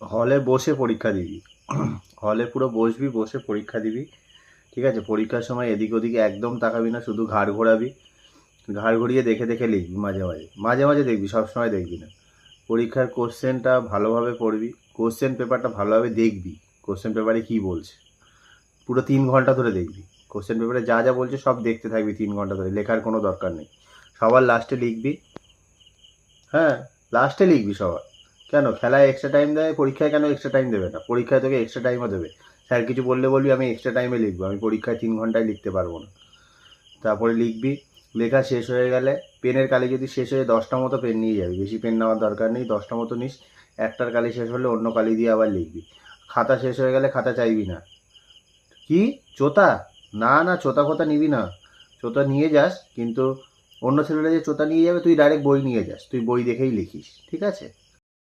হলে বসে পরীক্ষা দিবি, হলে পুরো বসবি, বসে পরীক্ষা দিবি, ঠিক আছে? পরীক্ষার সময় এদিক ওদিকে একদম তাকাবি না, শুধু ঘাড় ঘোরাবি, ঘাড় ঘুরিয়ে দেখে দেখে লিখবি, মাঝে মাঝে মাঝে মাঝে দেখবি, সবসময় দেখবি না। পরীক্ষার কোশ্চেনটা ভালোভাবে পড়বি, কোশ্চেন পেপারটা ভালোভাবে দেখবি, কোশ্চেন পেপারে কী বলছে, পুরো 3 ঘন্টা ধরে দেখবি। কোশ্চেন পেপারে যা যা বলছে সব দেখতে থাকবি 3 ঘন্টা ধরে, লেখার কোনো দরকার নেই। সবার লাস্টে লিখবি, হ্যাঁ, লাস্টে লিখবি সবার। কেন খেলায় এক্সট্রা টাইম দেয়, পরীক্ষায় কেন এক্সট্রা টাইম দেবে না? পরীক্ষায় তোকে এক্সট্রা টাইমও দেবে। স্যার কিছু বললে বলবি আমি এক্সট্রা টাইমে লিখবো, আমি পরীক্ষায় 3 ঘন্টায় লিখতে পারবো না। তারপরে লিখবি, লেখা শেষ হয়ে গেলে পেনের কালি যদি শেষ হয়ে 10টা মতো পেন নিয়ে যাবি, বেশি পেন নেওয়ার দরকার নেই, 10টা মতো নিস। একটার কালি শেষ হলে অন্য কালি দিয়ে আবার লিখবি। খাতা শেষ হয়ে গেলে খাতা চাইবি না। কি চোতা? না না, চোতা ফোতা নিবি না। চোতা নিয়ে যাস, কিন্তু অন্য ছেলেরা যে চোতা নিয়ে যাবে তুই ডাইরেক্ট বই নিয়ে যাস, তুই বই দেখেই লিখিস, ঠিক আছে?